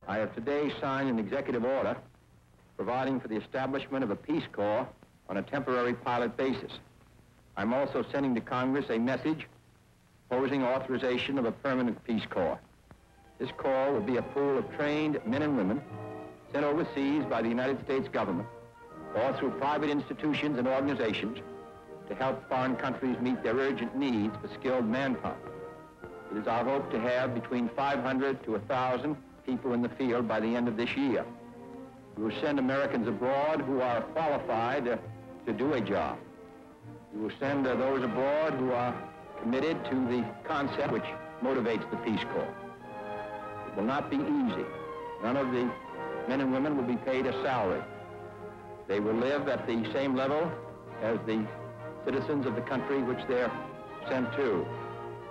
I have today signed an executive order providing for the establishment of a Peace Corps on a temporary pilot basis. I'm also sending to Congress a message proposing authorization of a permanent Peace Corps. This Corps will be a pool of trained men and women sent overseas by the United States government or through private institutions and organizations to help foreign countries meet their urgent needs for skilled manpower. It is our hope to have between 500 to 1,000 people in the field by the end of this year. We will send Americans abroad who are qualified to do a job. We will send those abroad who are committed to the concept which motivates the Peace Corps. It will not be easy. None of the men and women will be paid a salary. They will live at the same level as the citizens of the country which they're sent to,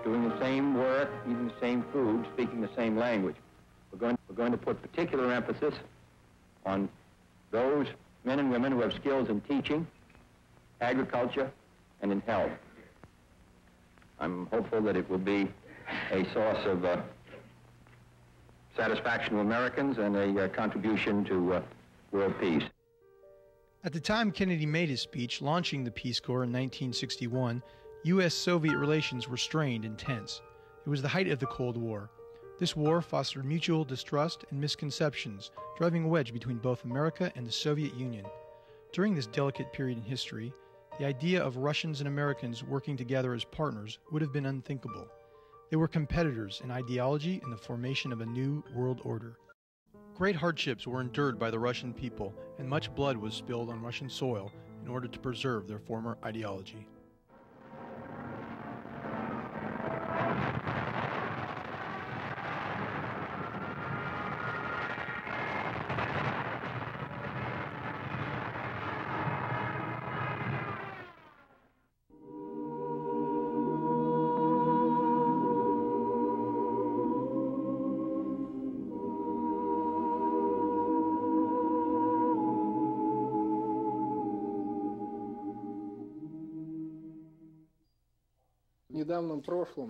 doing the same work, eating the same food, speaking the same language. We're going to put particular emphasis on those men and women who have skills in teaching, agriculture, and in health. I'm hopeful that it will be a source of satisfaction to Americans and a contribution to world peace. At the time Kennedy made his speech launching the Peace Corps in 1961, U.S.-Soviet relations were strained and tense. It was the height of the Cold War. This war fostered mutual distrust and misconceptions, driving a wedge between both America and the Soviet Union. During this delicate period in history, the idea of Russians and Americans working together as partners would have been unthinkable. They were competitors in ideology and the formation of a new world order. Great hardships were endured by the Russian people, and much blood was spilled on Russian soil in order to preserve their former ideology.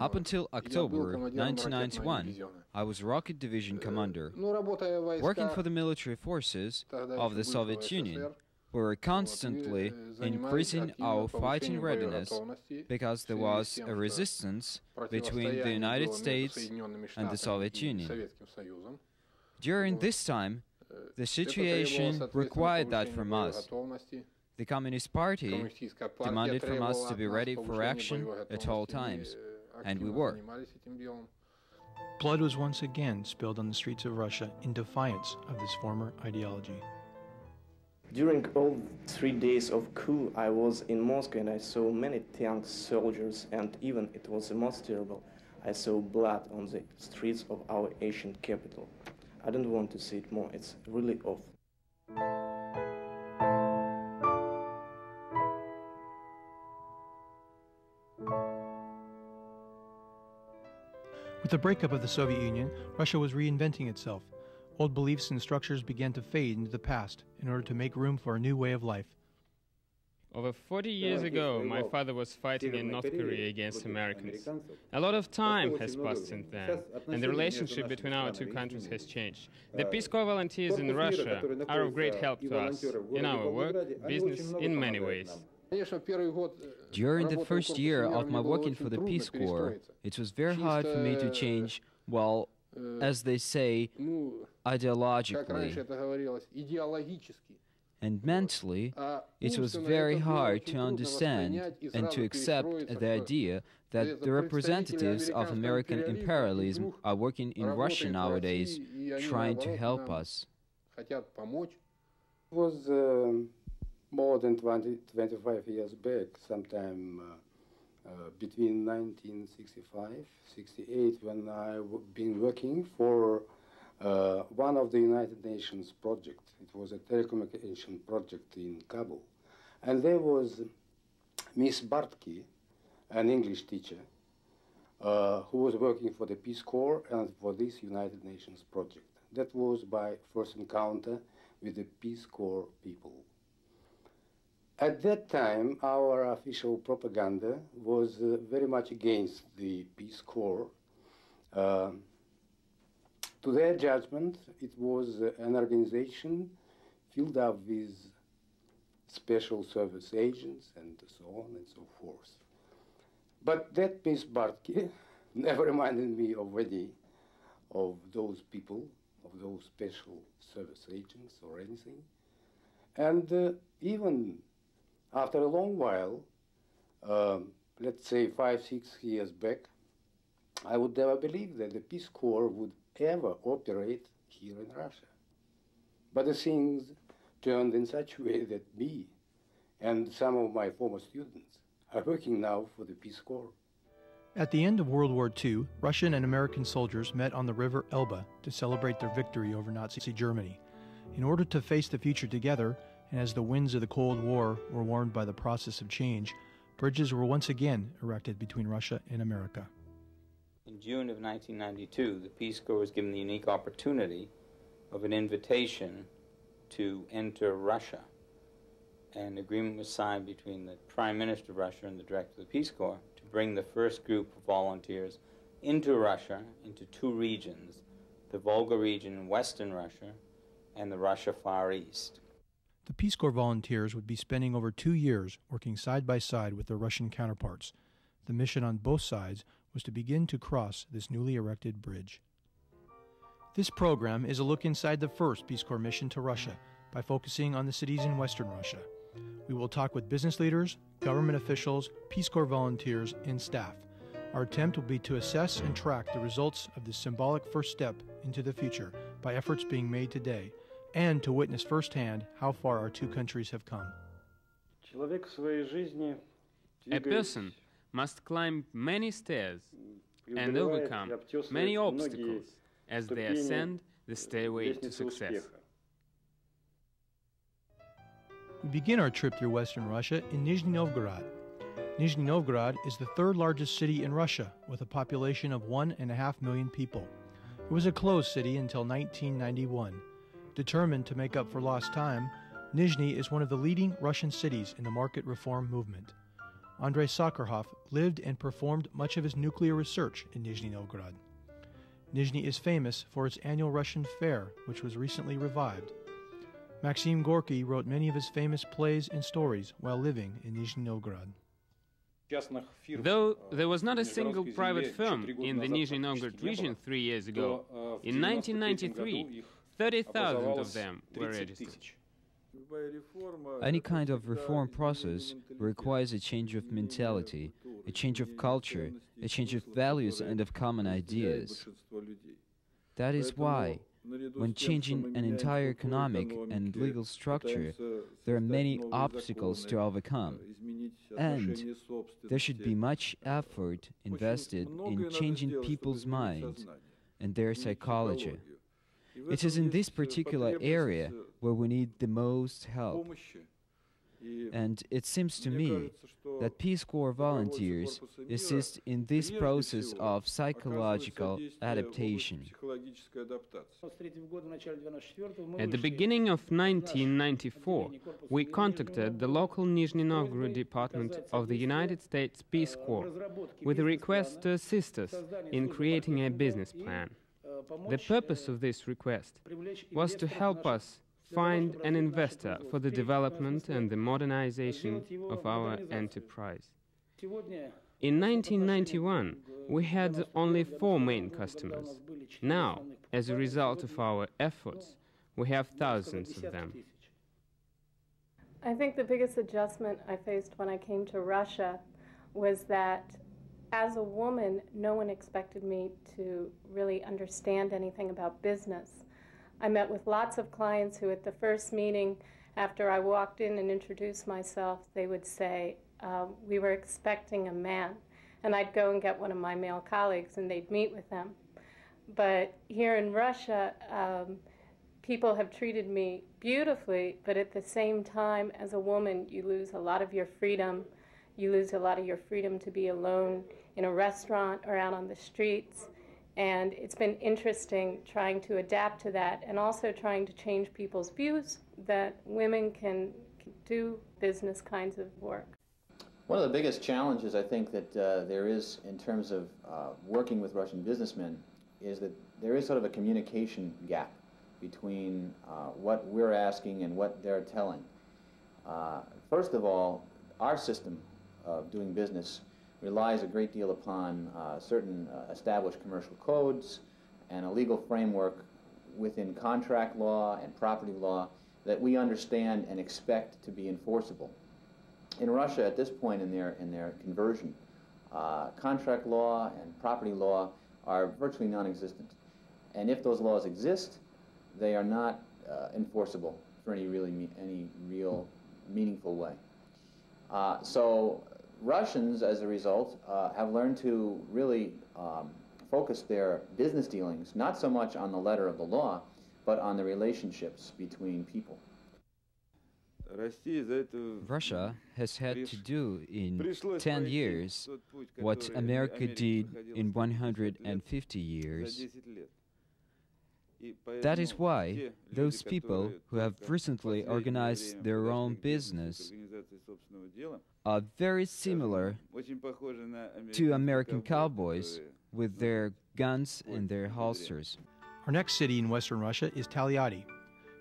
Up until October 1991, I was Rocket Division Commander. Working for the military forces of the Soviet Union, we were constantly increasing our fighting readiness because there was a resistance between the United States and the Soviet Union. During this time, the situation required that from us. The Communist Party demanded from us to be ready for action at all times, and we were. Blood was once again spilled on the streets of Russia in defiance of this former ideology. During all 3 days of coup, I was in Moscow and I saw many tanks, soldiers, and even, it was the most terrible, I saw blood on the streets of our ancient capital. I don't want to see it more, it's really awful. With the breakup of the Soviet Union, Russia was reinventing itself. Old beliefs and structures began to fade into the past in order to make room for a new way of life. Over 40 years ago, my father was fighting in North Korea against Americans. A lot of time has passed since then, and the relationship between our two countries has changed. The Peace Corps volunteers in Russia are of great help to us in our work, business, in many ways. During the first year of my working for the Peace Corps, it was very hard for me to change, well, as they say, ideologically. And mentally, it was very hard to understand and to accept the idea that the representatives of American imperialism are working in Russia nowadays, trying to help us. It was more than 25 years back, sometime between 1965-68, when I've been working for one of the United Nations projects. It was a telecommunication project in Kabul. And there was Miss Bartki, an English teacher, who was working for the Peace Corps and for this United Nations project. That was my first encounter with the Peace Corps people. At that time, our official propaganda was very much against the Peace Corps, To their judgment, it was an organization filled up with special service agents and so on and so forth. But that Miss Bartke never reminded me already of those people, of those special service agents or anything. And even after a long while, let's say 5-6 years back, I would never believe that the Peace Corps would ever operate here in Russia. But the things turned in such a way that me and some of my former students are working now for the Peace Corps. At the end of World War II, Russian and American soldiers met on the river Elbe to celebrate their victory over Nazi Germany. In order to face the future together, and as the winds of the Cold War were warmed by the process of change, bridges were once again erected between Russia and America. In June of 1992, the Peace Corps was given the unique opportunity of an invitation to enter Russia. An agreement was signed between the Prime Minister of Russia and the Director of the Peace Corps to bring the first group of volunteers into Russia, into two regions, the Volga region in western Russia and the Russia Far East. The Peace Corps volunteers would be spending over 2 years working side by side with their Russian counterparts. The mission on both sides was to begin to cross this newly erected bridge. This program is a look inside the first Peace Corps mission to Russia by focusing on the cities in western Russia. We will talk with business leaders, government officials, Peace Corps volunteers, and staff. Our attempt will be to assess and track the results of this symbolic first step into the future by efforts being made today, and to witness firsthand how far our two countries have come. A person must climb many stairs and overcome many obstacles as they ascend the stairway to success. We begin our trip through western Russia in Nizhny Novgorod. Nizhny Novgorod is the third largest city in Russia with a population of 1.5 million people. It was a closed city until 1991. Determined to make up for lost time, Nizhny is one of the leading Russian cities in the market reform movement. Andrei Sakharov lived and performed much of his nuclear research in Nizhny Novgorod. Nizhny is famous for its annual Russian fair, which was recently revived. Maxim Gorky wrote many of his famous plays and stories while living in Nizhny Novgorod. Though there was not a single private firm in the Nizhny Novgorod region 3 years ago, in 1993, 30,000 of them were registered. Any kind of reform process requires a change of mentality, a change of culture, a change of values and of common ideas. That is why, when changing an entire economic and legal structure, there are many obstacles to overcome, and there should be much effort invested in changing people's minds and their psychology. It is in this particular area where we need the most help. And it seems to me that Peace Corps volunteers assist in this process of psychological adaptation. At the beginning of 1994, we contacted the local Nizhny Novgorod department of the United States Peace Corps with a request to assist us in creating a business plan. The purpose of this request was to help us find an investor for the development and the modernization of our enterprise. In 1991, we had only 4 main customers. Now, as a result of our efforts, we have thousands of them. I think the biggest adjustment I faced when I came to Russia was that as a woman, no one expected me to really understand anything about business. I met with lots of clients who at the first meeting, after I walked in and introduced myself, they would say, we were expecting a man. And I'd go and get one of my male colleagues and they'd meet with them. But here in Russia, people have treated me beautifully, but at the same time, as a woman, you lose a lot of your freedom. You lose a lot of your freedom to be alone in a restaurant or out on the streets. And it's been interesting trying to adapt to that and also trying to change people's views that women can do business kinds of work. One of the biggest challenges I think that there is in terms of working with Russian businessmen is that there is sort of a communication gap between what we're asking and what they're telling. First of all, our system of doing business relies a great deal upon certain established commercial codes and a legal framework within contract law and property law that we understand and expect to be enforceable. In Russia, at this point in their conversion, contract law and property law are virtually non-existent. And if those laws exist, they are not enforceable for any real meaningful way. So Russians, as a result, have learned to really focus their business dealings not so much on the letter of the law, but on the relationships between people. Russia has had to do in 10 years what America did in 150 years. That is why those people who have recently organized their own business are very similar to American cowboys with their guns and their holsters. Our next city in western Russia is Taliati.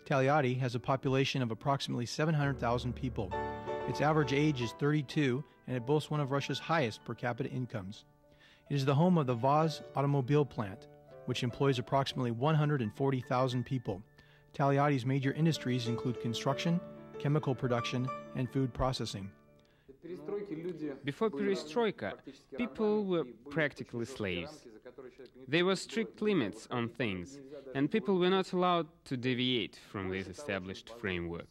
Taliati has a population of approximately 700,000 people. Its average age is 32, and it boasts one of Russia's highest per capita incomes. It is the home of the Vaz automobile plant, which employs approximately 140,000 people. Taliati's major industries include construction, chemical production, and food processing. Before perestroika, people were practically slaves. There were strict limits on things, and people were not allowed to deviate from this established framework.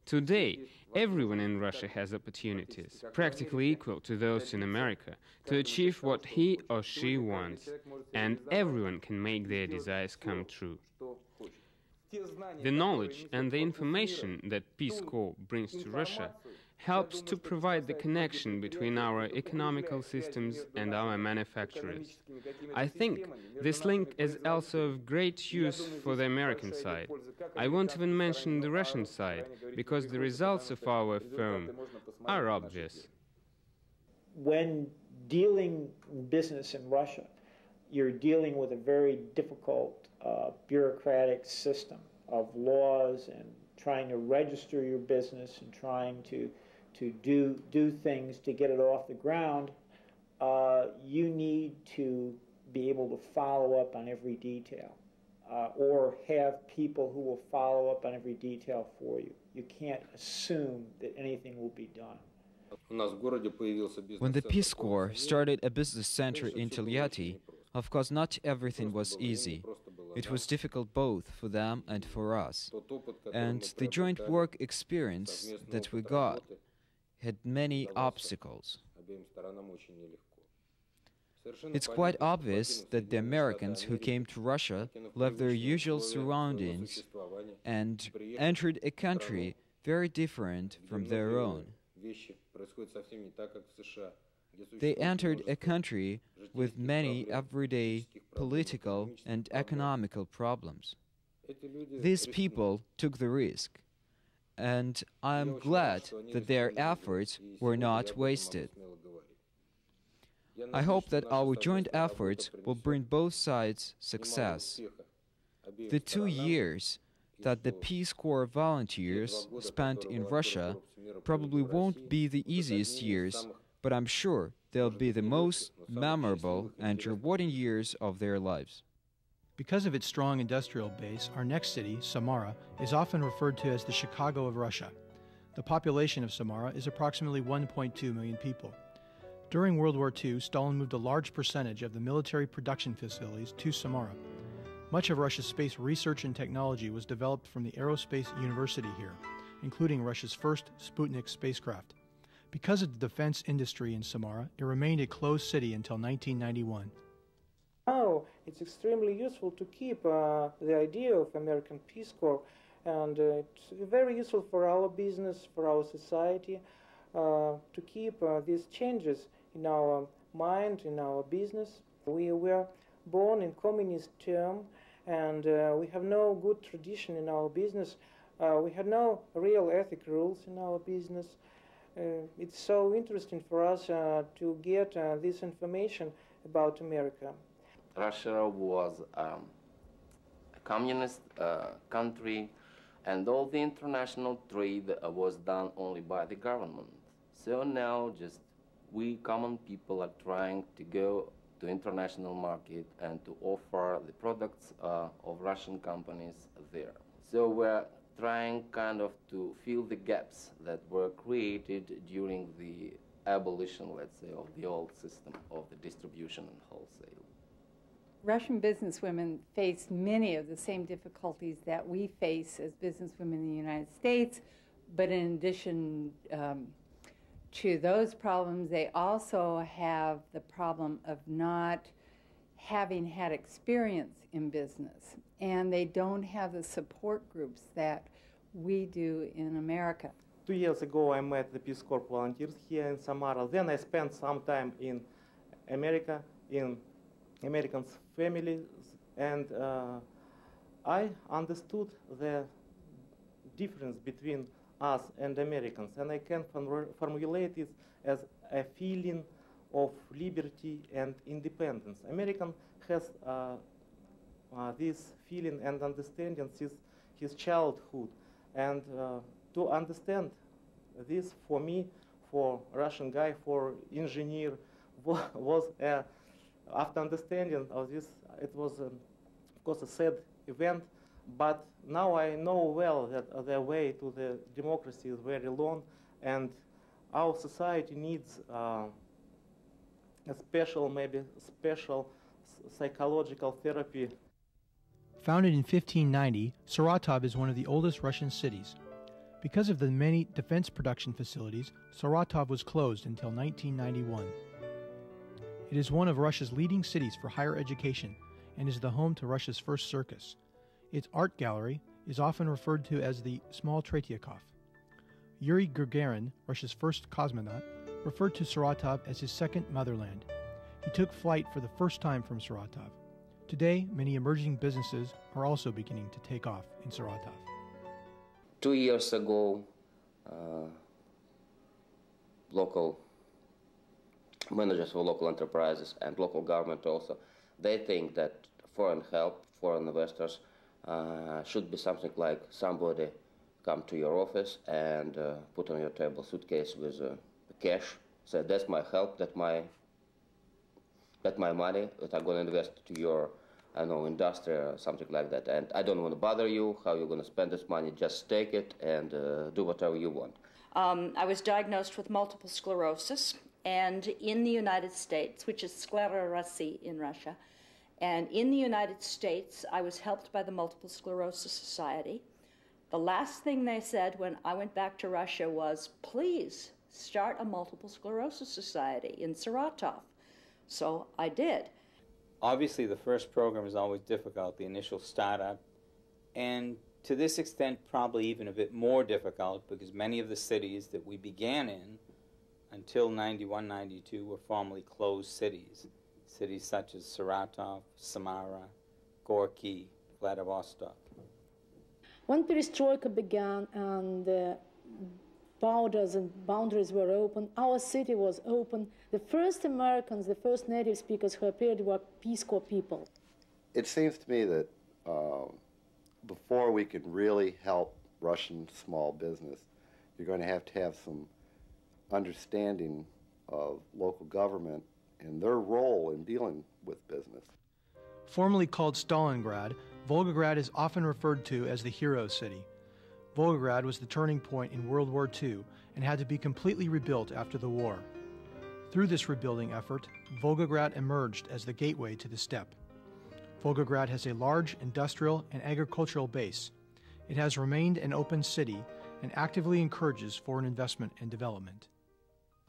Today, everyone in Russia has opportunities, practically equal to those in America, to achieve what he or she wants, and everyone can make their desires come true. The knowledge and the information that Peace Corps brings to Russia helps to provide the connection between our economical systems and our manufacturers. I think this link is also of great use for the American side. I won't even mention the Russian side, because the results of our firm are obvious. When dealing business in Russia, you're dealing with a very difficult bureaucratic system of laws and trying to register your business and trying to do things to get it off the ground. You need to be able to follow up on every detail or have people who will follow up on every detail for you. You can't assume that anything will be done. When the Peace Corps started a business center in Taliati, of course not everything was easy. It was difficult both for them and for us. And the joint work experience that we got had many obstacles. It's quite obvious that the Americans who came to Russia left their usual surroundings and entered a country very different from their own. They entered a country with many everyday political and economical problems. These people took the risk, and I am glad that their efforts were not wasted. I hope that our joint efforts will bring both sides success. The 2 years that the Peace Corps volunteers spent in Russia probably won't be the easiest years, but I'm sure they'll be the most memorable and rewarding years of their lives. Because of its strong industrial base, our next city, Samara, is often referred to as the Chicago of Russia. The population of Samara is approximately 1.2 million people. During World War II, Stalin moved a large percentage of the military production facilities to Samara. Much of Russia's space research and technology was developed from the Aerospace University here, including Russia's first Sputnik spacecraft. Because of the defense industry in Samara, it remained a closed city until 1991. Now, it's extremely useful to keep the idea of American Peace Corps, and it's very useful for our business, for our society, to keep these changes in our mind, in our business. We were born in communist term, and we have no good tradition in our business. We have no real ethic rules in our business. It's so interesting for us to get this information about America. Russia was communist country, and all the international trade was done only by the government. So now just we common people are trying to go to international market and to offer the products of Russian companies there. So we're trying kind of to fill the gaps that were created during the abolition, let's say, of the old system of the distribution and wholesale. Russian businesswomen face many of the same difficulties that we face as businesswomen in the United States, but in addition to those problems, they also have the problem of not having had experience in business, and they don't have the support groups that we do in America. 2 years ago, I met the Peace Corps volunteers here in Samara. Then I spent some time in America, in American families, and I understood the difference between us and Americans, and I can formulate it as a feeling of liberty and independence. American has this feeling and understanding since his childhood, and to understand this for me, for Russian guy, for engineer, was after understanding of this, it was of course a sad event, but now I know well that the way to the democracy is very long, and our society needs a special, maybe special psychological therapy. Founded in 1590, Saratov is one of the oldest Russian cities. Because of the many defense production facilities, Saratov was closed until 1991. It is one of Russia's leading cities for higher education and is the home to Russia's first circus. Its art gallery is often referred to as the Small Tretiakov. Yuri Gagarin, Russia's first cosmonaut, referred to Saratov as his second motherland. He took flight for the first time from Saratov. Today, many emerging businesses are also beginning to take off in Saratov. 2 years ago, local managers for local enterprises and local government also, they think that foreign help, foreign investors should be something like somebody come to your office and put on your table a suitcase with cash, say that's my help, that's my money that I'm going to invest to your industry or something like that. And I don't want to bother you, how you're going to spend this money, just take it and do whatever you want. I was diagnosed with multiple sclerosis, and in the United States, which is sklerosy in Russia, and in the United States, I was helped by the Multiple Sclerosis Society. The last thing they said when I went back to Russia was, please start a Multiple Sclerosis Society in Saratov. So I did. Obviously, the first program is always difficult, the initial startup, and to this extent, probably even a bit more difficult because many of the cities that we began in until 91, 92 were formerly closed cities. Cities such as Saratov, Samara, Gorky, Vladivostok. When perestroika began and the borders and boundaries were open, our city was open. The first Americans, the first native speakers who appeared were Peace Corps people. It seems to me that before we can really help Russian small business, you're going to have some understanding of local government and their role in dealing with business. Formerly called Stalingrad, Volgograd is often referred to as the hero city. Volgograd was the turning point in World War II and had to be completely rebuilt after the war. Through this rebuilding effort, Volgograd emerged as the gateway to the steppe. Volgograd has a large industrial and agricultural base. It has remained an open city and actively encourages foreign investment and development.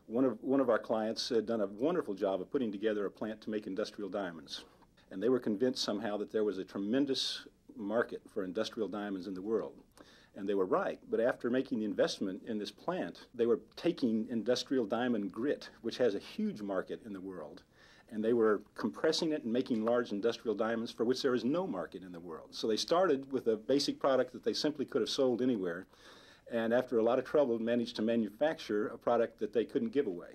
One of our clients had done a wonderful job of putting together a plant to make industrial diamonds. And they were convinced somehow that there was a tremendous market for industrial diamonds in the world. And they were right, but after making the investment in this plant, they were taking industrial diamond grit, which has a huge market in the world, and they were compressing it and making large industrial diamonds for which there is no market in the world. So they started with a basic product that they simply could have sold anywhere, and after a lot of trouble managed to manufacture a product that they couldn't give away.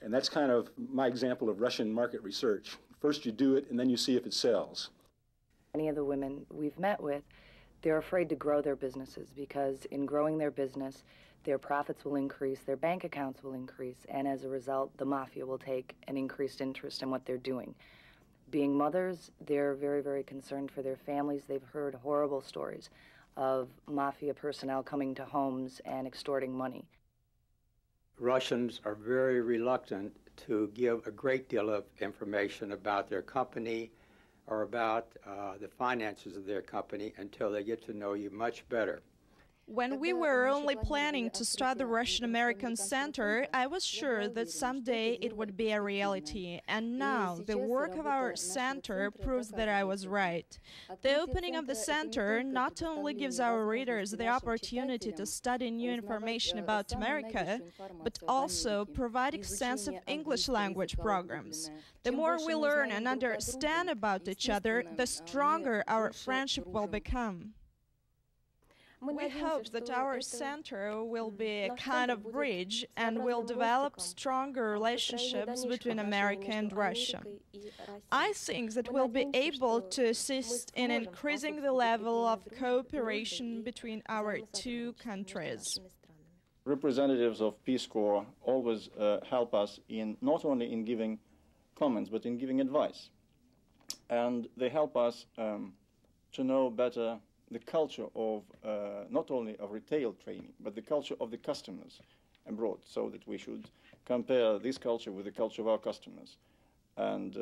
And that's kind of my example of Russian market research. First you do it, and then you see if it sells. Many of the women we've met with, they're afraid to grow their businesses because in growing their business, their profits will increase, their bank accounts will increase, and as a result, the mafia will take an increased interest in what they're doing. Being mothers, they're very, very concerned for their families. They've heard horrible stories of mafia personnel coming to homes and extorting money. Russians are very reluctant to give a great deal of information about their company or about the finances of their company until they get to know you much better. When we were only planning to start the Russian-American Center, I was sure that someday it would be a reality, and now the work of our center proves that I was right. The opening of the center not only gives our readers the opportunity to study new information about America, but also provide extensive English language programs. The more we learn and understand about each other, the stronger our friendship will become. We hope that our center will be a kind of bridge and will develop stronger relationships between America and Russia. I think that we'll be able to assist in increasing the level of cooperation between our two countries. Representatives of Peace Corps always help us in not only in giving comments but in giving advice, and they help us to know better the culture of not only of retail training, but the culture of the customers abroad, so that we should compare this culture with the culture of our customers. And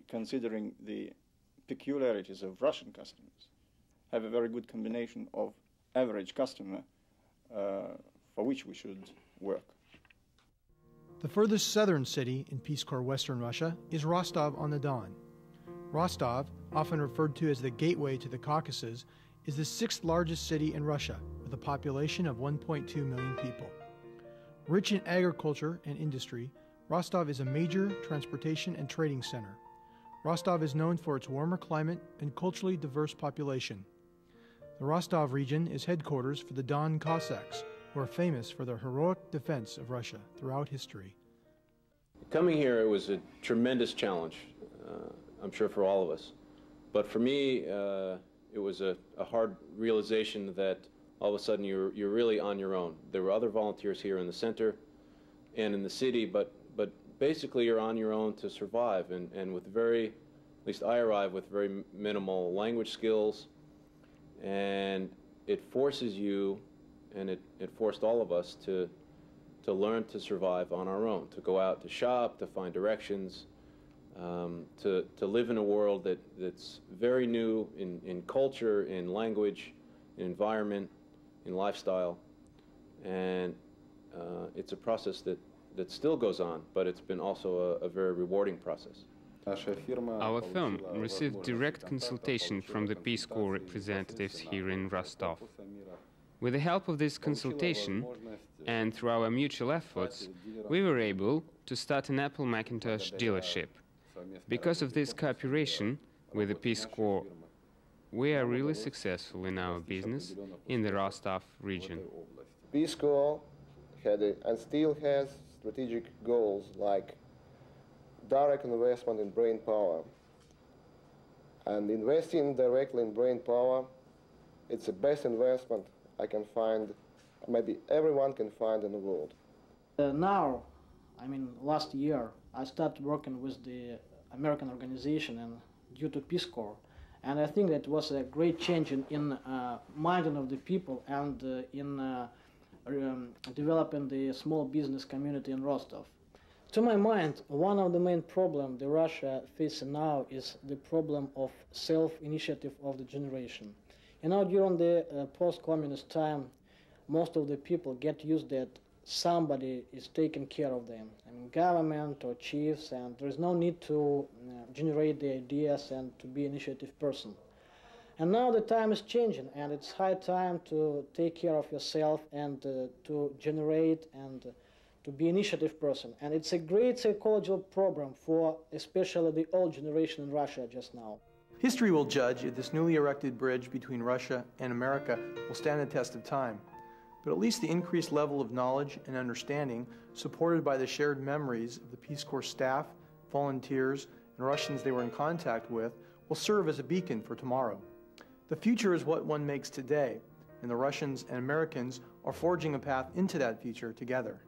considering the peculiarities of Russian customers, have a very good combination of average customer for which we should work. The furthest southern city in Peace Corps Western Russia is Rostov-on-the-Don. Rostov, often referred to as the gateway to the Caucasus, is the sixth largest city in Russia with a population of 1.2 million people. Rich in agriculture and industry, Rostov is a major transportation and trading center. Rostov is known for its warmer climate and culturally diverse population. The Rostov region is headquarters for the Don Cossacks, who are famous for their heroic defense of Russia throughout history. Coming here, it was a tremendous challenge, I'm sure for all of us. But for me, it was a hard realization that all of a sudden you're really on your own. There were other volunteers here in the center and in the city, but basically you're on your own to survive, and with very, at least I arrived with very minimal language skills, and it forces you, and it forced all of us to learn to survive on our own, to go out to shop, to find directions, to live in a world that's very new in culture, in language, in environment, in lifestyle. And it's a process that still goes on, but it's been also a very rewarding process. Our firm received direct consultation from the Peace Corps representatives here in Rostov. With the help of this consultation, and through our mutual efforts, we were able to start an Apple Macintosh dealership. Because of this cooperation with the Peace Corps, we are really successful in our business in the Rostov region. Peace Corps had and still has strategic goals like direct investment in brain power. And investing directly in brain power, it's the best investment I can find, maybe everyone can find in the world. Now, last year, I started working with the American organization and due to Peace Corps. And I think that was a great change in minding of the people and in developing the small business community in Rostov. To my mind, one of the main problems the Russia faces now is the problem of self-initiative of the generation. During the post-communist time, most of the people get used that somebody is taking care of them, government or chiefs, and there is no need to generate the ideas and to be initiative person. And now the time is changing, and it's high time to take care of yourself and to generate and to be initiative person. And it's a great psychological problem for especially the old generation in Russia just now. History will judge if this newly erected bridge between Russia and America will stand the test of time. But at least the increased level of knowledge and understanding, supported by the shared memories of the Peace Corps staff, volunteers, and Russians they were in contact with, will serve as a beacon for tomorrow. The future is what one makes today, and the Russians and Americans are forging a path into that future together.